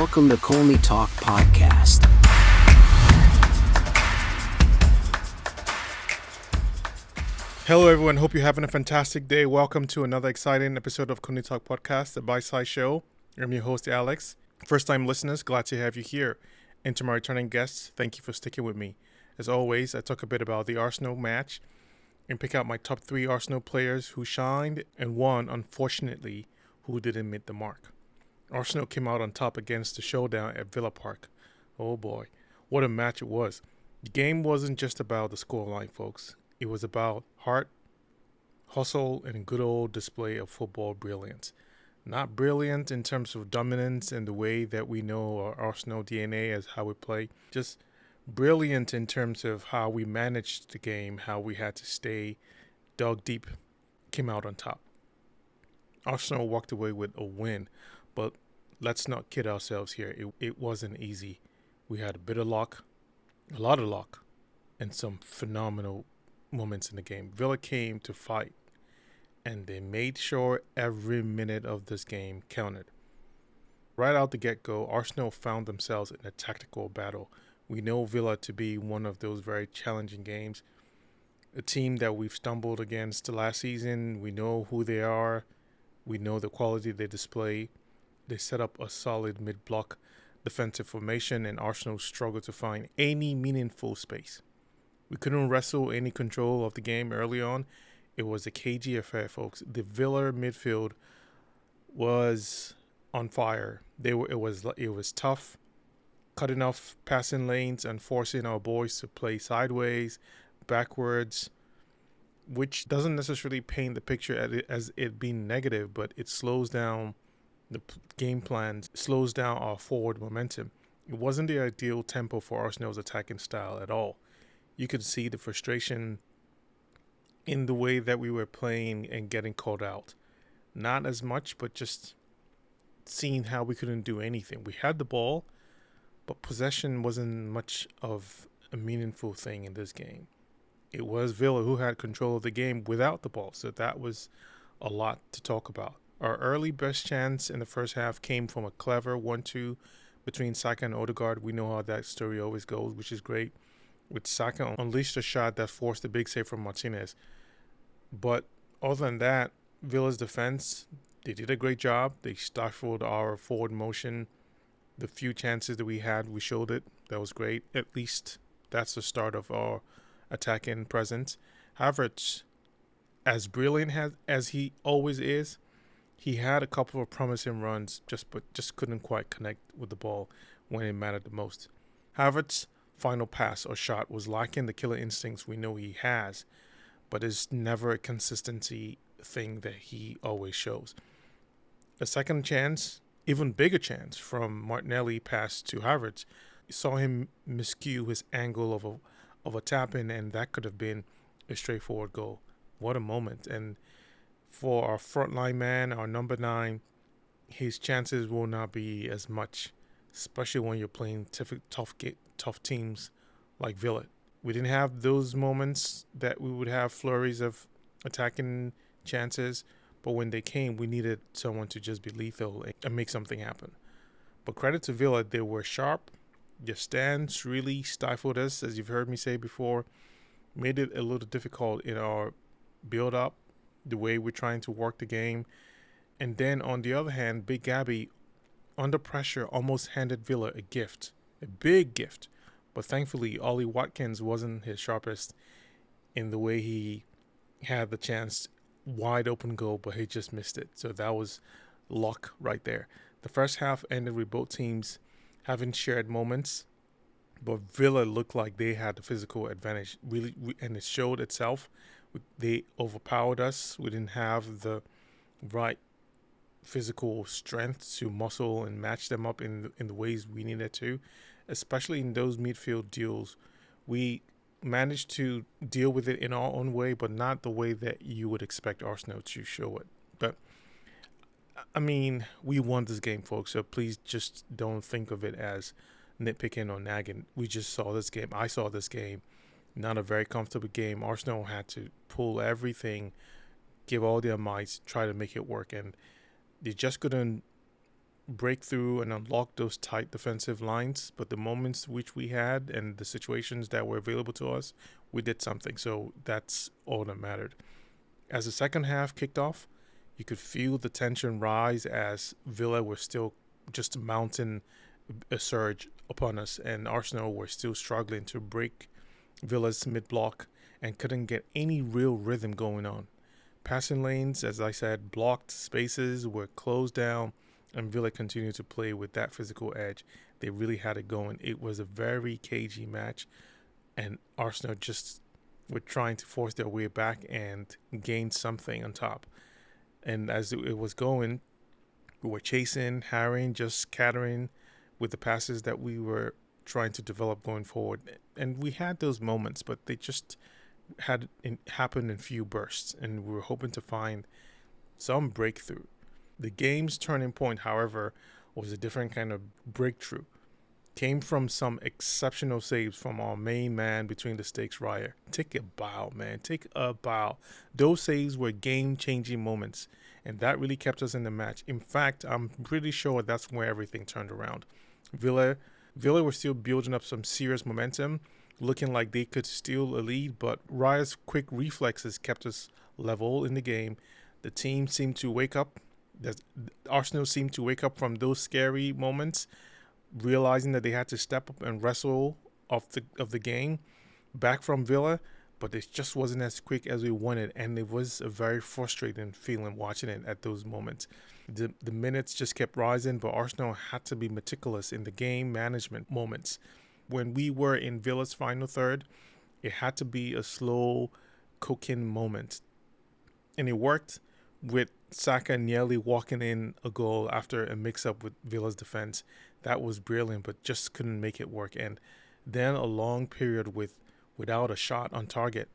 Welcome to Colney Talk Podcast. Hello, everyone. Hope you're having a fantastic day. Welcome to another exciting episode of Colney Talk Podcast, the bite-sized show. I'm your host, Alex. First-time listeners, glad to have you here. And to my returning guests, thank you for sticking with me. As always, I talk a bit about the Arsenal match and pick out my top 3 Arsenal players who shined and one, unfortunately, who didn't meet the mark. Arsenal came out on top against the showdown at Villa Park. Oh boy, what a match it was. The game wasn't just about the scoreline, folks. It was about heart, hustle, and good old display of football brilliance. Not brilliant in terms of dominance and the way that we know our Arsenal DNA as how we play. Just brilliant in terms of how we managed the game, how we had to stay dug deep, came out on top. Arsenal walked away with a win, but let's not kid ourselves here. It wasn't easy. We had a bit of luck, a lot of luck, and some phenomenal moments in the game. Villa came to fight, and they made sure every minute of this game counted. Right out the get-go, Arsenal found themselves in a tactical battle. We know Villa to be one of those very challenging games. A team that we've stumbled against last season. We know who they are. We know the quality they display. They set up a solid mid-block defensive formation, and Arsenal struggled to find any meaningful space. We couldn't wrestle any control of the game early on. It was a cagey affair, folks. The Villa midfield was on fire. It was tough, cutting off passing lanes and forcing our boys to play sideways, backwards, which doesn't necessarily paint the picture as it being negative, but it slows down the game plan, slows down our forward momentum. It wasn't the ideal tempo for Arsenal's attacking style at all. You could see the frustration in the way that we were playing and getting called out. Not as much, but just seeing how we couldn't do anything. We had the ball, but possession wasn't much of a meaningful thing in this game. It was Villa who had control of the game without the ball, so that was a lot to talk about. Our early best chance in the first half came from a clever 1-2 between Saka and Odegaard. We know how that story always goes, which is great. With Saka unleashed a shot that forced a big save from Martinez. But other than that, Villa's defense, they did a great job. They stifled our forward motion. The few chances that we had, we showed it. That was great. At least that's the start of our attacking presence. Havertz, as brilliant as he always is, he had a couple of promising runs, but just couldn't quite connect with the ball when it mattered the most. Havertz's final pass or shot was lacking the killer instincts we know he has, but it's never a consistency thing that he always shows. A second chance, even bigger chance from Martinelli pass to Havertz. You saw him miscue his angle of a tap-in, and that could have been a straightforward goal. What a moment. And for our frontline man, our number 9, his chances will not be as much, especially when you're playing tough teams like Villa. We didn't have those moments that we would have flurries of attacking chances, but when they came, we needed someone to just be lethal and make something happen. But credit to Villa, they were sharp. Their stance really stifled us, as you've heard me say before, made it a little difficult in our build-up, the way we're trying to work the game. And then on the other hand, Big Gabby, under pressure, almost handed Villa a gift, a big gift. But thankfully, Ollie Watkins wasn't his sharpest in the way he had the chance, wide open goal, but he just missed it. So that was luck right there. The first half ended with both teams having shared moments, but Villa looked like they had the physical advantage, really, and it showed itself. They overpowered us. We didn't have the right physical strength to muscle and match them up in the ways we needed to, especially in those midfield duels. We managed to deal with it in our own way, but not the way that you would expect Arsenal to show it. But I mean, we won this game, folks, so please just don't think of it as nitpicking or nagging. We just saw this game. I saw this game. Not a very comfortable game. Arsenal had to pull everything, give all their might, try to make it work, and they just couldn't break through and unlock those tight defensive lines, but the moments which we had and the situations that were available to us, we did something. So that's all that mattered. As the second half kicked off, you could feel the tension rise as Villa were still just mounting a surge upon us, and Arsenal were still struggling to break Villa's mid block and couldn't get any real rhythm going on. Passing lanes, as I said, blocked spaces were closed down, and Villa continued to play with that physical edge. They really had it going. It was a very cagey match, and Arsenal just were trying to force their way back and gain something on top. And as it was going, we were chasing, harrying, just scattering with the passes that we were trying to develop going forward. And we had those moments, but they just had happened in few bursts, and we were hoping to find some breakthrough. The game's turning point, however, was a different kind of breakthrough. Came from some exceptional saves from our main man between the stakes, Raya. Take a bow, man. Take a bow. Those saves were game-changing moments, and that really kept us in the match. In fact, I'm pretty sure that's where everything turned around. Villa were still building up some serious momentum, looking like they could steal a lead, but Raya's quick reflexes kept us level in the game. The team seemed to wake up. Arsenal seemed to wake up from those scary moments, realizing that they had to step up and wrestle of the game back from Villa, but it just wasn't as quick as we wanted, and it was a very frustrating feeling watching it at those moments. The minutes just kept rising, but Arsenal had to be meticulous in the game management moments. When we were in Villa's final third, it had to be a slow cooking moment, and it worked with Saka nearly walking in a goal after a mix-up with Villa's defense. That was brilliant, but just couldn't make it work. And then a long period without a shot on target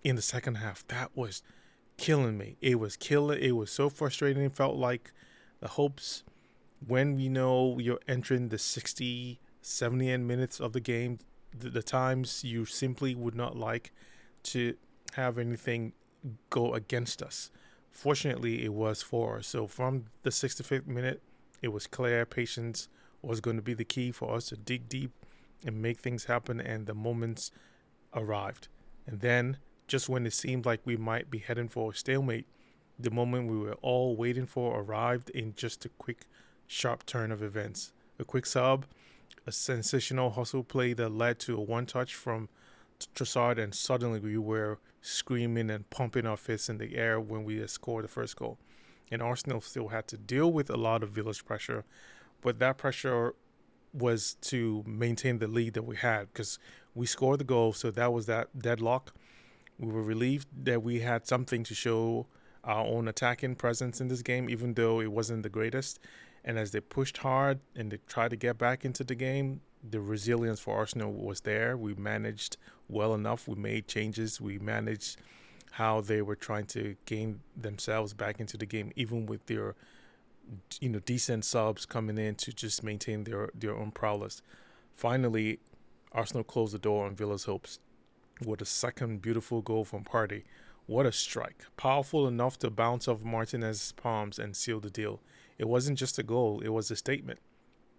in the second half. That was killing me. It was so frustrating. It felt like the hopes, when we know you're entering the 60, 70 minutes of the game, the times you simply would not like to have anything go against us. Fortunately, it was for us. So from the 65th minute, it was clear patience was going to be the key for us to dig deep and make things happen, and the moments arrived. And then, just when it seemed like we might be heading for a stalemate, the moment we were all waiting for arrived in just a quick, sharp turn of events. A quick sub, a sensational hustle play that led to a one-touch from Trossard, and suddenly we were screaming and pumping our fists in the air when we had scored the first goal. And Arsenal still had to deal with a lot of Villa's pressure, but that pressure was to maintain the lead that we had, because we scored the goal, so that was that deadlock. We were relieved that we had something to show our own attacking presence in this game, even though it wasn't the greatest. And as they pushed hard and they tried to get back into the game, the resilience for Arsenal was there. We managed well enough. We made changes. We managed how they were trying to gain themselves back into the game, even with their, decent subs coming in to just maintain their own prowess. Finally, Arsenal closed the door on Villa's hopes with a second beautiful goal from Partey. What a strike. Powerful enough to bounce off Martinez's palms and seal the deal. It wasn't just a goal, it was a statement.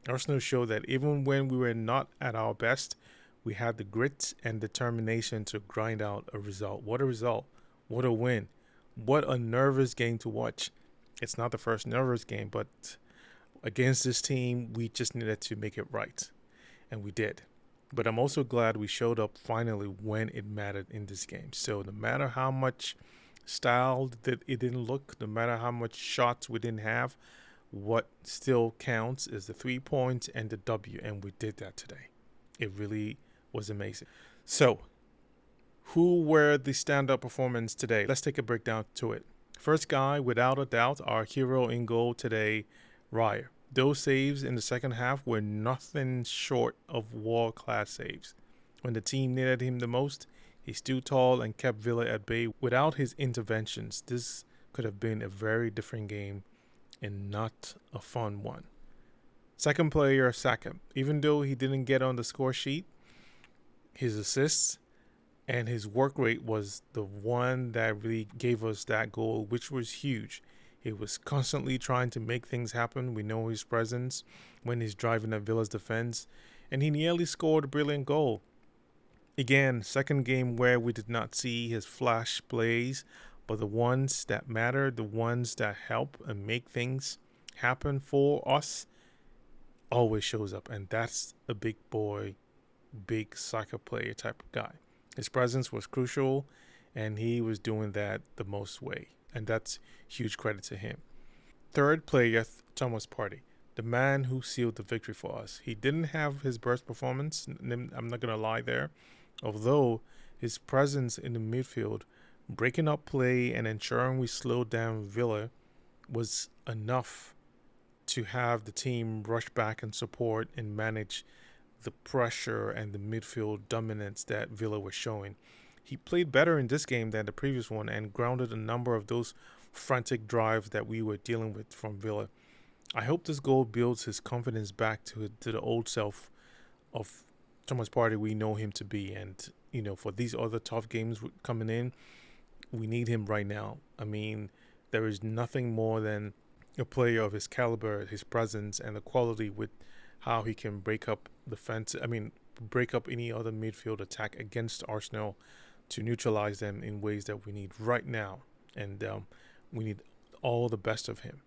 Arsenal showed that even when we were not at our best, we had the grit and determination to grind out a result. What a result. What a win. What a nervous game to watch. It's not the first nervous game, but against this team, we just needed to make it right. And we did. But I'm also glad we showed up finally when it mattered in this game. So no matter how much style that it didn't look, no matter how much shots we didn't have, what still counts is the 3 points and the W. And we did that today. It really was amazing. So who were the standout performance today? Let's take a breakdown to it. First guy, without a doubt, our hero in goal today, Raya. Those saves in the second half were nothing short of world-class saves. When the team needed him the most, he stood tall and kept Villa at bay. Without his interventions, this could have been a very different game and not a fun one. Second player, Saka. Even though he didn't get on the score sheet, his assists and his work rate was the one that really gave us that goal, which was huge. He was constantly trying to make things happen. We know his presence when he's driving at Villa's defense, and he nearly scored a brilliant goal. Again, second game where we did not see his flash plays, but the ones that matter, the ones that help and make things happen for us, always shows up. And that's a big boy, big soccer player type of guy. His presence was crucial, and he was doing that the most way. And that's huge credit to him. Third player, Thomas Partey, the man who sealed the victory for us. He didn't have his best performance, I'm not going to lie there. Although his presence in the midfield, breaking up play and ensuring we slowed down Villa was enough to have the team rush back and support and manage the pressure and the midfield dominance that Villa was showing. He played better in this game than the previous one and grounded a number of those frantic drives that we were dealing with from Villa. I hope this goal builds his confidence back to the old self of Thomas Partey we know him to be. And, for these other tough games coming in, we need him right now. I mean, there is nothing more than a player of his caliber, his presence, and the quality with how he can break up break up any other midfield attack against Arsenal to neutralize them in ways that we need right now. And we need all the best of him.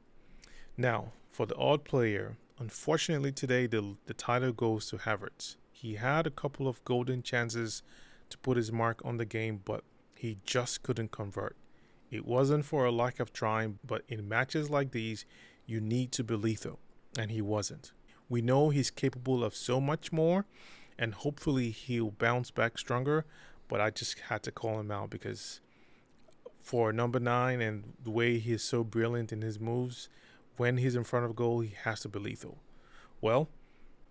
Now, for the odd player, unfortunately today the title goes to Havertz. He had a couple of golden chances to put his mark on the game, but he just couldn't convert. It wasn't for a lack of trying, but in matches like these, you need to be lethal, and he wasn't. We know he's capable of so much more, and hopefully he'll bounce back stronger, but I just had to call him out because for number 9 and the way he is so brilliant in his moves, when he's in front of goal, he has to be lethal. Well,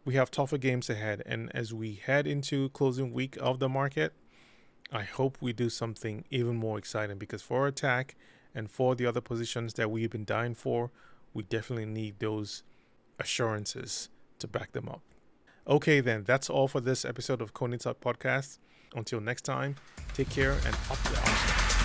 we have tougher games ahead, and as we head into closing week of the market, I hope we do something even more exciting because for attack and for the other positions that we've been dying for, we definitely need those assurances to back them up. Okay, then, that's all for this episode of Colney Talk Podcast. Until next time, take care and up the Arsenal.